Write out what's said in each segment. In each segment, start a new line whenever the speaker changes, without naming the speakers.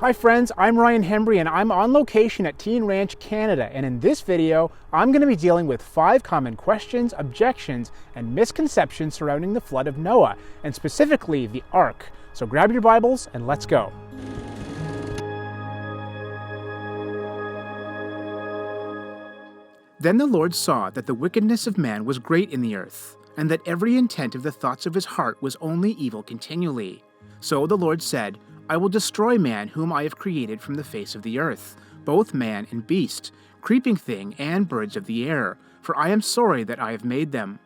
Hi friends, I'm Ryan Hembree and I'm on location at Teen Ranch, Canada, and in this video, I'm going to be dealing with 5 common questions, objections, and misconceptions surrounding the flood of Noah, and specifically the Ark. So grab your Bibles and let's go. Then the Lord saw that the wickedness of man was great in the earth, and that every intent of the thoughts of his heart was only evil continually. So the Lord said, I will destroy man whom I have created from the face of the earth, both man and beast, creeping thing and birds of the air, for I am sorry that I have made them.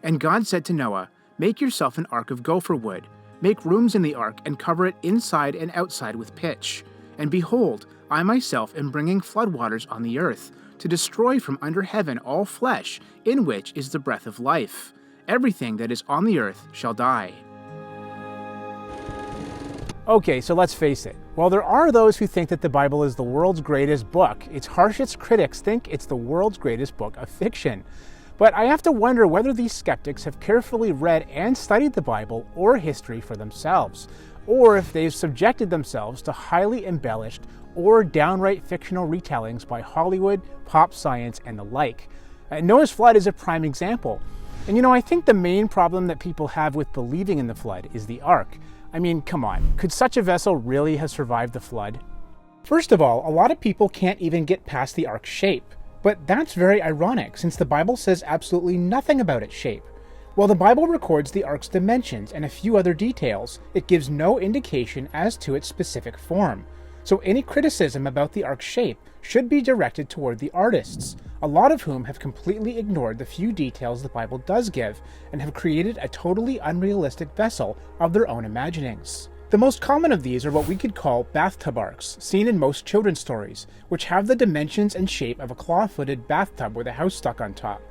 And God said to Noah, Make yourself an ark of gopher wood. Make rooms in the ark and cover it inside and outside with pitch. And behold, I myself am bringing floodwaters on the earth, to destroy from under heaven all flesh, in which is the breath of life. Everything that is on the earth shall die. Okay, so let's face it. While there are those who think that the Bible is the world's greatest book, its harshest critics think it's the world's greatest book of fiction. But I have to wonder whether these skeptics have carefully read and studied the Bible or history for themselves, or if they've subjected themselves to highly embellished or downright fictional retellings by Hollywood, pop science, and the like. Noah's flood is a prime example. And I think the main problem that people have with believing in the flood is the ark. I mean, come on, could such a vessel really have survived the flood? First of all, a lot of people can't even get past the ark's shape. But that's very ironic, since the Bible says absolutely nothing about its shape. While the Bible records the ark's dimensions and a few other details, it gives no indication as to its specific form. So any criticism about the ark's shape should be directed toward the artists, a lot of whom have completely ignored the few details the Bible does give and have created a totally unrealistic vessel of their own imaginings. The most common of these are what we could call bathtub arks, seen in most children's stories, which have the dimensions and shape of a claw-footed bathtub with a house stuck on top.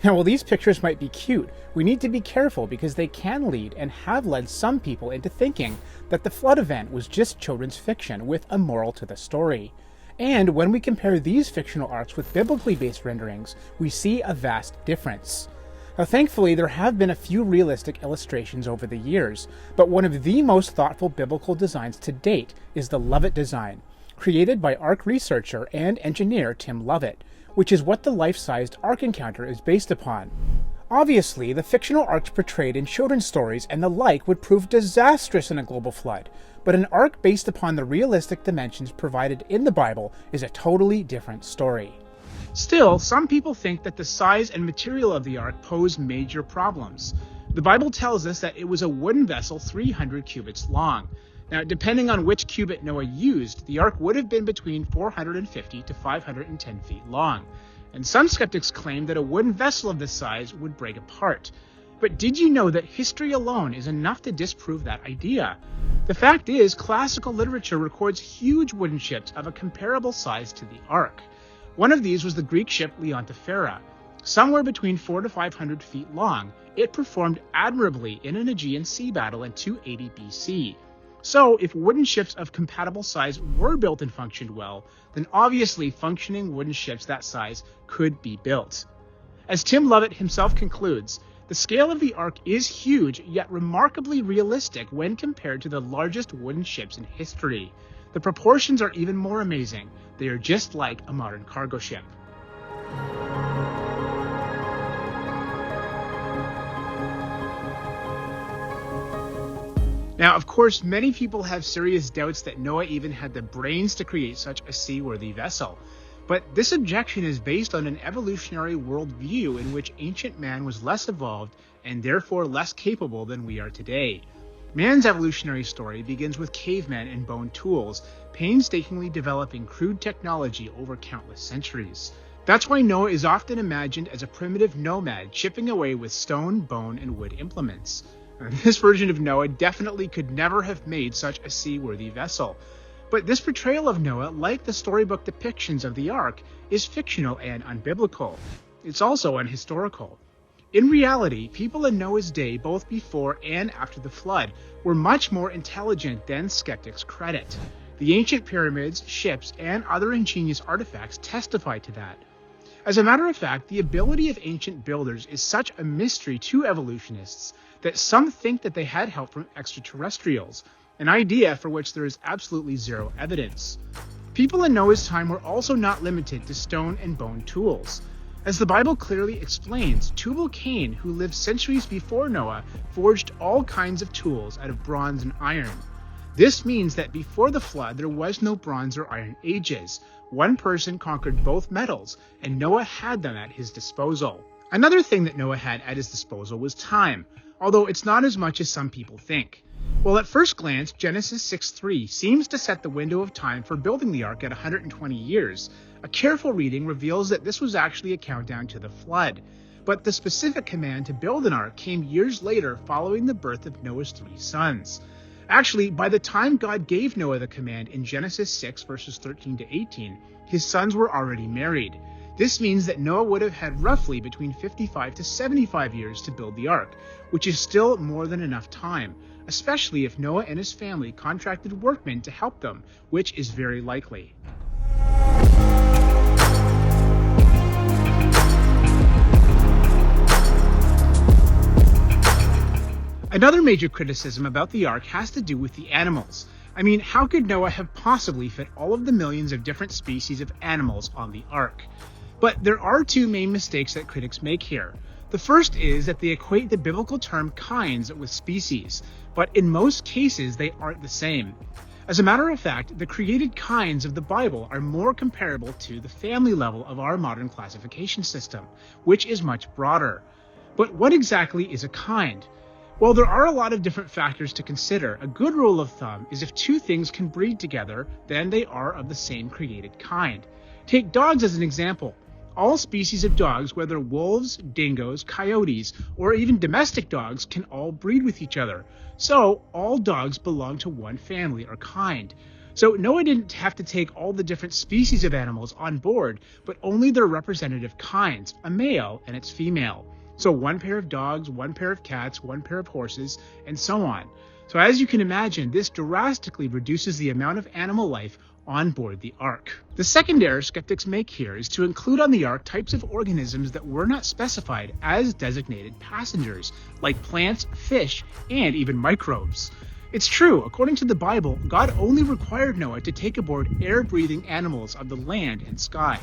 Now, while these pictures might be cute, we need to be careful because they can lead and have led some people into thinking that the flood event was just children's fiction with a moral to the story. And when we compare these fictional arks with biblically based renderings, we see a vast difference. Now, thankfully, there have been a few realistic illustrations over the years, but one of the most thoughtful biblical designs to date is the Lovett design, created by ark researcher and engineer Tim Lovett, which is what the life-sized ark encounter is based upon. Obviously, the fictional arks portrayed in children's stories and the like would prove disastrous in a global flood, but an ark based upon the realistic dimensions provided in the Bible is a totally different story. Still, some people think that the size and material of the ark pose major problems. The Bible tells us that it was a wooden vessel 300 cubits long. Now, depending on which cubit Noah used, the ark would have been between 450 to 510 feet long. And some skeptics claim that a wooden vessel of this size would break apart. But did you know that history alone is enough to disprove that idea? The fact is, classical literature records huge wooden ships of a comparable size to the ark. One of these was the Greek ship Leontifera. Somewhere between 400 to 500 feet long, it performed admirably in an Aegean sea battle in 280 BC. So, if wooden ships of compatible size were built and functioned well, then obviously functioning wooden ships that size could be built. As Tim Lovett himself concludes, the scale of the ark is huge, yet remarkably realistic when compared to the largest wooden ships in history. The proportions are even more amazing. They are just like a modern cargo ship. Now, of course, many people have serious doubts that Noah even had the brains to create such a seaworthy vessel. But this objection is based on an evolutionary worldview in which ancient man was less evolved and therefore less capable than we are today. Man's evolutionary story begins with cavemen and bone tools, painstakingly developing crude technology over countless centuries. That's why Noah is often imagined as a primitive nomad chipping away with stone, bone, and wood implements. This version of Noah definitely could never have made such a seaworthy vessel. But this portrayal of Noah, like the storybook depictions of the ark, is fictional and unbiblical. It's also unhistorical. In reality, people in Noah's day, both before and after the flood, were much more intelligent than skeptics credit. The ancient pyramids, ships, and other ingenious artifacts testify to that. As a matter of fact, the ability of ancient builders is such a mystery to evolutionists that some think that they had help from extraterrestrials, an idea for which there is absolutely zero evidence. People in Noah's time were also not limited to stone and bone tools. As the Bible clearly explains, Tubal-Cain, who lived centuries before Noah, forged all kinds of tools out of bronze and iron. This means that before the flood, there was no bronze or iron ages. One person conquered both metals, and Noah had them at his disposal. Another thing that Noah had at his disposal was time, although it's not as much as some people think. Well, at first glance, Genesis 6:3 seems to set the window of time for building the ark at 120 years. A careful reading reveals that this was actually a countdown to the flood. But the specific command to build an ark came years later following the birth of Noah's 3 sons. Actually, by the time God gave Noah the command in Genesis 6 verses 13 to 18, his sons were already married. This means that Noah would have had roughly between 55 to 75 years to build the ark, which is still more than enough time, especially if Noah and his family contracted workmen to help them, which is very likely. Another major criticism about the ark has to do with the animals. I mean, how could Noah have possibly fit all of the millions of different species of animals on the ark? But there are two main mistakes that critics make here. The first is that they equate the biblical term kinds with species, but in most cases they aren't the same. As a matter of fact, the created kinds of the Bible are more comparable to the family level of our modern classification system, which is much broader. But what exactly is a kind? Well, there are a lot of different factors to consider. A good rule of thumb is if two things can breed together, then they are of the same created kind. Take dogs as an example. All species of dogs, whether wolves, dingoes, coyotes, or even domestic dogs, can all breed with each other. So, all dogs belong to one family or kind. So Noah didn't have to take all the different species of animals on board, but only their representative kinds, a male and its female. So one pair of dogs, one pair of cats, one pair of horses, and so on. So as you can imagine, this drastically reduces the amount of animal life on board the ark. The second error skeptics make here is to include on the ark types of organisms that were not specified as designated passengers, like plants, fish, and even microbes. It's true, according to the Bible, God only required Noah to take aboard air-breathing animals of the land and sky.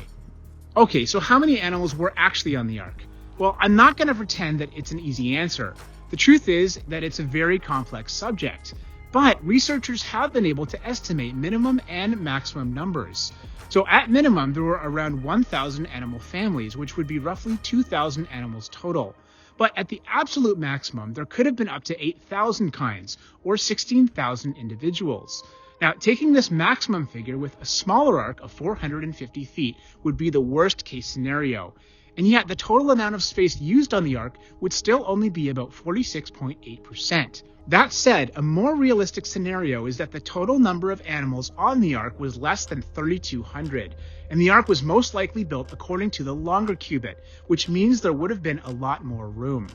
Okay, so how many animals were actually on the ark? Well, I'm not going to pretend that it's an easy answer. The truth is that it's a very complex subject, but researchers have been able to estimate minimum and maximum numbers. So at minimum, there were around 1,000 animal families, which would be roughly 2,000 animals total. But at the absolute maximum, there could have been up to 8,000 kinds, or 16,000 individuals. Now, taking this maximum figure with a smaller ark of 450 feet would be the worst case scenario. And yet the total amount of space used on the ark would still only be about 46.8%. That said, a more realistic scenario is that the total number of animals on the ark was less than 3,200, and the ark was most likely built according to the longer cubit, which means there would have been a lot more room.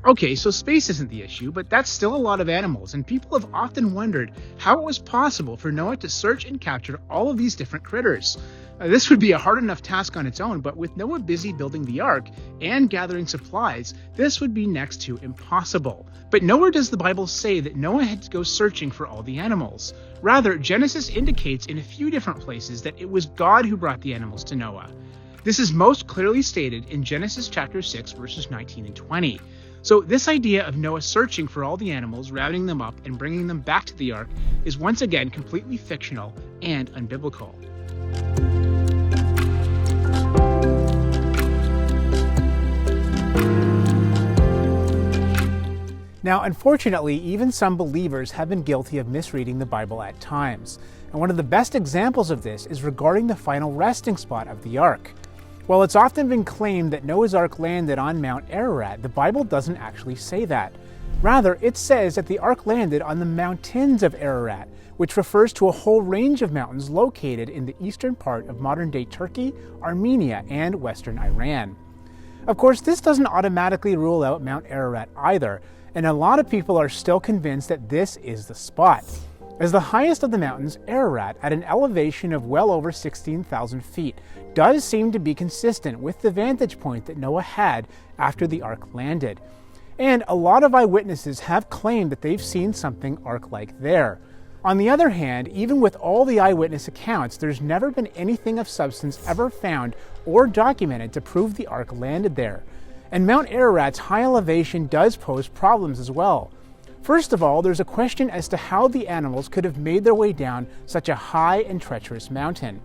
Okay, so space isn't the issue, but that's still a lot of animals, and people have often wondered how it was possible for Noah to search and capture all of these different critters. This would be a hard enough task on its own, but with Noah busy building the ark and gathering supplies, this would be next to impossible. But nowhere does the Bible say that Noah had to go searching for all the animals. Rather, Genesis indicates in a few different places that it was God who brought the animals to Noah. This is most clearly stated in Genesis chapter 6, verses 19 and 20. So this idea of Noah searching for all the animals, rounding them up, and bringing them back to the ark is once again completely fictional and unbiblical. Now, unfortunately, even some believers have been guilty of misreading the Bible at times. And one of the best examples of this is regarding the final resting spot of the ark. While it's often been claimed that Noah's Ark landed on Mount Ararat, the Bible doesn't actually say that. Rather, it says that the Ark landed on the mountains of Ararat, which refers to a whole range of mountains located in the eastern part of modern-day Turkey, Armenia, and western Iran. Of course, this doesn't automatically rule out Mount Ararat either, and a lot of people are still convinced that this is the spot. As the highest of the mountains, Ararat, at an elevation of well over 16,000 feet, does seem to be consistent with the vantage point that Noah had after the ark landed. And a lot of eyewitnesses have claimed that they've seen something ark-like there. On the other hand, even with all the eyewitness accounts, there's never been anything of substance ever found or documented to prove the ark landed there. And Mount Ararat's high elevation does pose problems as well. First of all, there's a question as to how the animals could have made their way down such a high and treacherous mountain.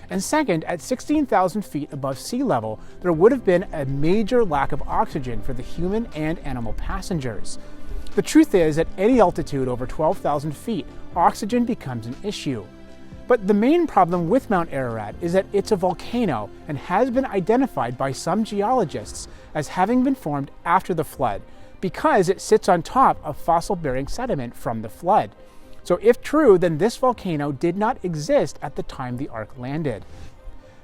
And second, at 16,000 feet above sea level, there would have been a major lack of oxygen for the human and animal passengers. The truth is, at any altitude over 12,000 feet, oxygen becomes an issue. But the main problem with Mount Ararat is that it's a volcano and has been identified by some geologists as having been formed after the flood, because it sits on top of fossil-bearing sediment from the flood. So if true, then this volcano did not exist at the time the ark landed.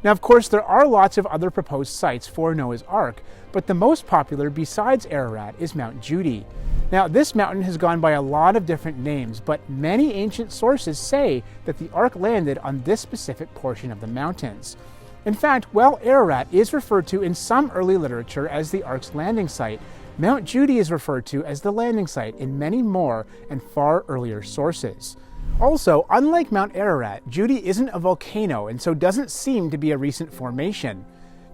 Now, of course, there are lots of other proposed sites for Noah's Ark, but the most popular besides Ararat is Mount Judy. Now, this mountain has gone by a lot of different names, but many ancient sources say that the ark landed on this specific portion of the mountains. In fact, while Ararat is referred to in some early literature as the ark's landing site, Mount Judy is referred to as the landing site in many more and far earlier sources. Also, unlike Mount Ararat, Judy isn't a volcano and so doesn't seem to be a recent formation.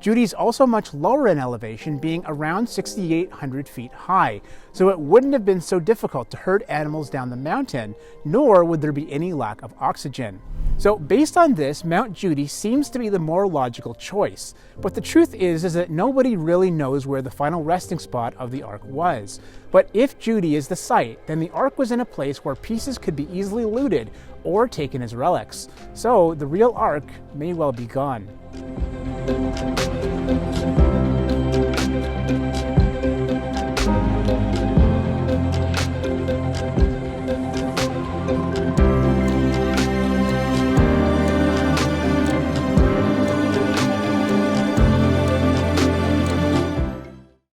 Judy's also much lower in elevation, being around 6,800 feet high, so it wouldn't have been so difficult to herd animals down the mountain, nor would there be any lack of oxygen. So based on this, Mount Judy seems to be the more logical choice. But the truth is that nobody really knows where the final resting spot of the ark was. But if Judy is the site, then the ark was in a place where pieces could be easily looted or taken as relics. So the real ark may well be gone.